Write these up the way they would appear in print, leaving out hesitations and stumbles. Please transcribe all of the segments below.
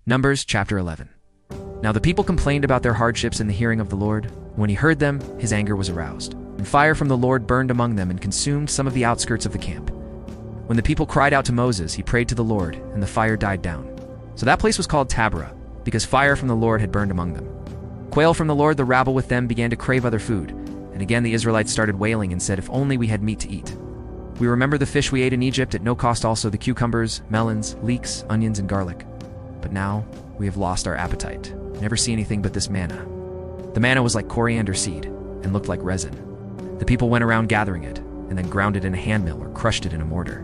Numbers chapter 11. Now the people complained about their hardships in the hearing of the Lord. When he heard them, his anger was aroused. And fire from the Lord burned among them and consumed some of the outskirts of the camp. When the people cried out to Moses, he prayed to the Lord, and the fire died down. So that place was called Taberah, because fire from the Lord had burned among them. Quail from the Lord, the rabble with them, began to crave other food. And again the Israelites started wailing and said, if only we had meat to eat. We remember the fish we ate in Egypt, at no cost also the cucumbers, melons, leeks, onions, and garlic. But now we have lost our appetite. Never see anything but this manna. The manna was like coriander seed and looked like resin. The people went around gathering it, and then ground it in a handmill or crushed it in a mortar.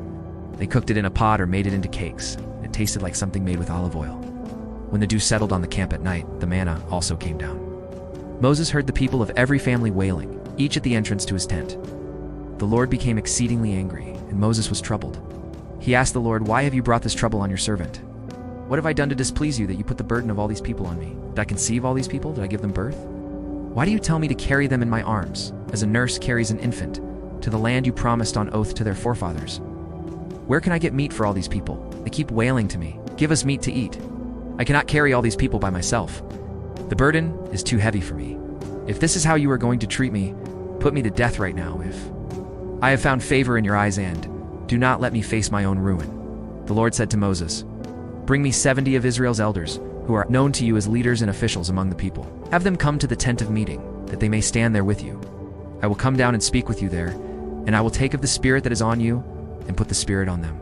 They cooked it in a pot or made it into cakes. It tasted like something made with olive oil. When the dew settled on the camp at night, the manna also came down. Moses heard the people of every family wailing, each at the entrance to his tent. The Lord became exceedingly angry, and Moses was troubled. He asked the Lord, why have you brought this trouble on your servant? What have I done to displease you that you put the burden of all these people on me? Did I conceive all these people? Did I give them birth? Why do you tell me to carry them in my arms, as a nurse carries an infant, to the land you promised on oath to their forefathers? Where can I get meat for all these people? They keep wailing to me, give us meat to eat. I cannot carry all these people by myself. The burden is too heavy for me. If this is how you are going to treat me, put me to death right now. If I have found favor in your eyes, and do not let me face my own ruin. The Lord said to Moses, bring me 70 of Israel's elders, who are known to you as leaders and officials among the people. Have them come to the tent of meeting, that they may stand there with you. I will come down and speak with you there, and I will take of the Spirit that is on you and put the Spirit on them.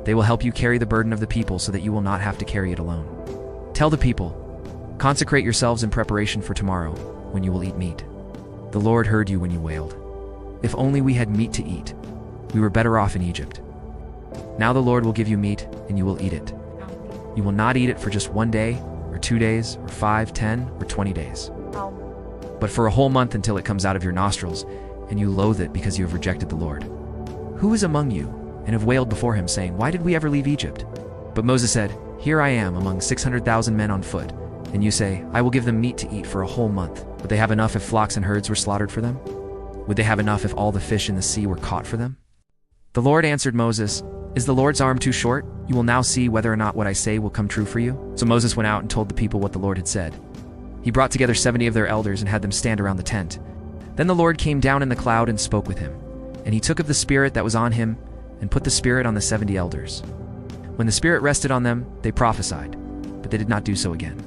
They will help you carry the burden of the people so that you will not have to carry it alone. Tell the people, consecrate yourselves in preparation for tomorrow, when you will eat meat. The Lord heard you when you wailed. If only we had meat to eat. We were better off in Egypt. Now the Lord will give you meat, and you will eat it. You will not eat it for just 1 day, or 2 days, or 5, 10, or 20 days. But for a whole month until it comes out of your nostrils, and you loathe it because you have rejected the Lord. Who is among you, and have wailed before him, saying, why did we ever leave Egypt? But Moses said, here I am among 600,000 men on foot, and you say, I will give them meat to eat for a whole month. Would they have enough if flocks and herds were slaughtered for them? Would they have enough if all the fish in the sea were caught for them? The Lord answered Moses, is the Lord's arm too short? You will now see whether or not what I say will come true for you. So Moses went out and told the people what the Lord had said. He brought together 70 of their elders and had them stand around the tent. Then the Lord came down in the cloud and spoke with him. And he took of the Spirit that was on him and put the Spirit on the 70 elders. When the Spirit rested on them, they prophesied, but they did not do so again.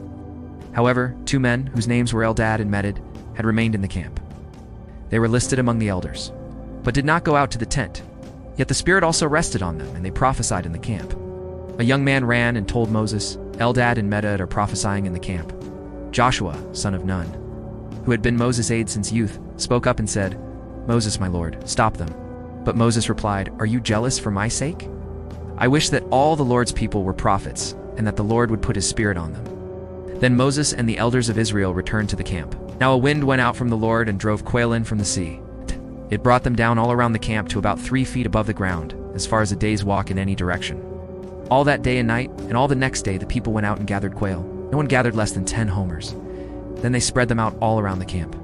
However, 2 men, whose names were Eldad and Medad, had remained in the camp. They were listed among the elders, but did not go out to the tent. Yet the Spirit also rested on them, and they prophesied in the camp. A young man ran and told Moses, Eldad and Medad are prophesying in the camp. Joshua, son of Nun, who had been Moses' aide since youth, spoke up and said, Moses, my lord, stop them. But Moses replied, are you jealous for my sake? I wish that all the Lord's people were prophets, and that the Lord would put his Spirit on them. Then Moses and the elders of Israel returned to the camp. Now a wind went out from the Lord and drove quail in from the sea. It brought them down all around the camp to about 3 feet above the ground, as far as a day's walk in any direction. All that day and night, and all the next day, the people went out and gathered quail. No one gathered less than 10 homers. Then they spread them out all around the camp.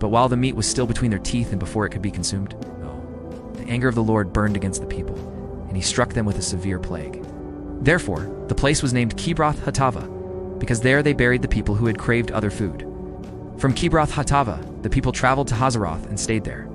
But while the meat was still between their teeth and before it could be consumed, the anger of the Lord burned against the people, and he struck them with a severe plague. Therefore, the place was named Kibroth Hattaavah, because there they buried the people who had craved other food. From Kibroth Hattaavah, the people traveled to Hazeroth and stayed there.